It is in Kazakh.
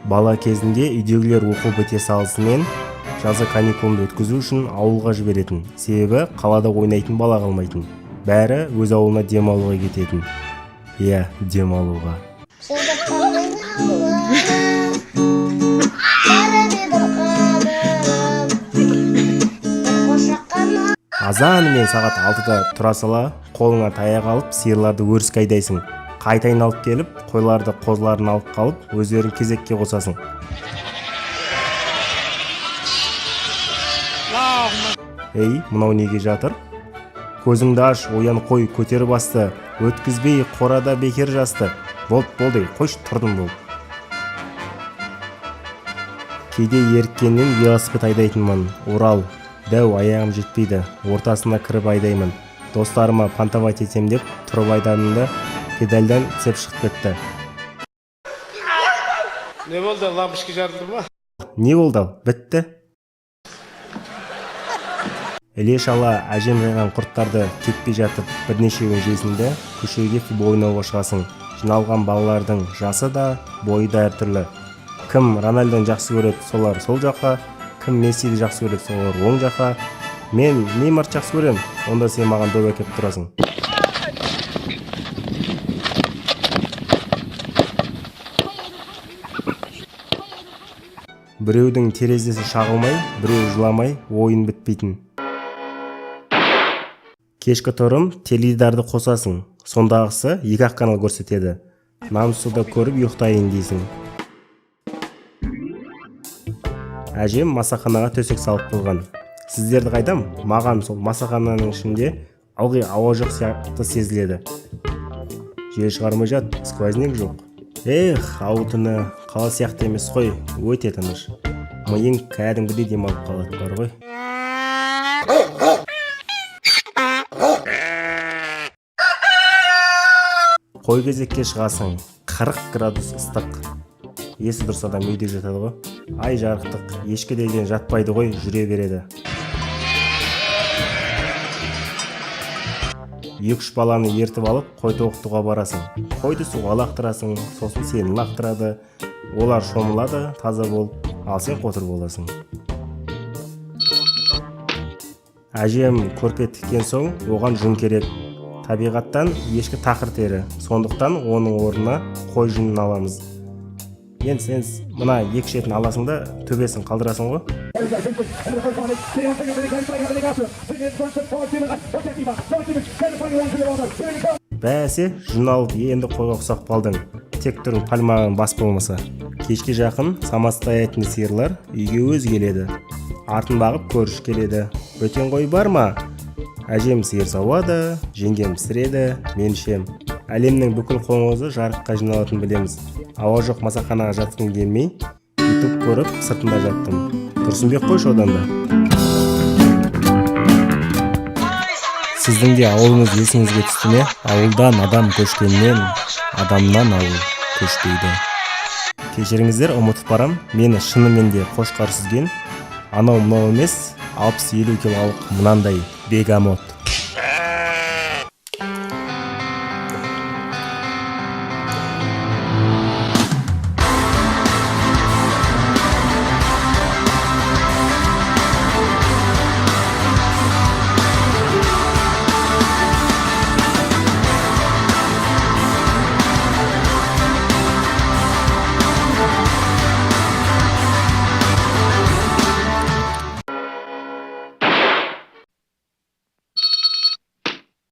Бала кезінде үйдегілер оқу біте салысымен жазғы каникулымды өткізу үшін ауылға жіберетін. Себебі қалада ойнайтын бала қалмайтын. Бәрі өз ауылына демалуға кететін. Иә, демалуға. Азанымен сағат 6-да тұра сала, қолыңа таяқ алып, сиырларды өріске айдайсың. Қайта айналып келіп, қойларды қозыларын алып қалып, өздерін кезекке қосасың. Ей, мынау неге жатыр? Көзіңді аш, оян қой, көтері басты. Өткізбей, қорада бекер жасты. Болды, қойш, тұрдым бол. Кейде еріккеннен велосипед айдайтынмын. Орал, дәу аяғым жетпейді. Ортасына кіріп айдаймын. Достарыма пантовать етем деп, тұрып айдадымда педальдан сеп шығып кетті. Не болды, лампочка жарылды ма? Не болды, бітті. Іле-шала әжем жайған құрттарды кетпей жатып, бірнешеуін жесінде көшеге футбол ойнауға шығасың. Жиналған балалардың жасы да, бойы да әртүрлі. Кім Рональдоны жақсы көреді, солар сол жаққа, кім Мессиді жақсы көреді, солар оң жаққа. Мен Неймарды жақсы көрем, онда сен маған доп әкеп тұрасың. Біреудің терезесі шағылмай, біреу жыламай, ойын бітпейтін. Кешкі тұрым теледидарды қосасың. Сондағысы 2-ақ канал көрсетеді. Намысуда көріп ұйықтайын дейсің. Әжем масаханаға төсек салып қойған. Сіздерді қайдам? Маған сол масахананың ішінде ылғи ауа жоқ сияқты сезіледі. Жел шығармай жат, сквозняк жоқ. Эх, ауытыны қала сияқты емес қой, өте тыныш. Миың кәдімгідей демалып қалады бар ғой. Қой кезекке шығасың, 40 градус ыстық. Есі дұрыс адам үйде жатады ғой. Ай жарықтық, ешкі деген жатпайды ғой, жүре береді. 2-3 баланы ертіп алып, қой тоқтыға барасың. Қойды суға лақтырасың, сосын сені лақтырады. Олар шомылады, таза болып, ал сен қотыр боласың. Әжем көрпе тіккен соң, оған жүн керек. Табиғаттан ешкі тақыр тері, сондықтан оның орнына қой жүнін аламыз. Енді сен мына екі шетін аласың да төбесін қалдырасың ғой. Бәсе, жүн алып енді қойға ұқсап қалдың. Тек тұрың пальманың бас болмаса. Кешке жақын самастаятын сиырлар үйге өз келеді. Артын бағып көріш келеді. Бөтен қой бар ма? Әжем сиыр сауады, жеңгем пісіреді, мен ішем. Әлемнің бүкіл қоңызы жарыққа жиналатын білеміз. Ауа жоқ масаханаға жатқым келмей, YouTube көріп сыртында жаттым. Тұрсынбек қойшы одан да. Сіздің де ауылыңыз есіңізге түсті ме? Ауылдан адам көшкеннен, адамнан ауыл көшпейді. Кешіріңіздер, ұмытып барам, мені шынымен де қошқар сүзген. Анау мынау емес, 60-50 килолық мынандай бегамот.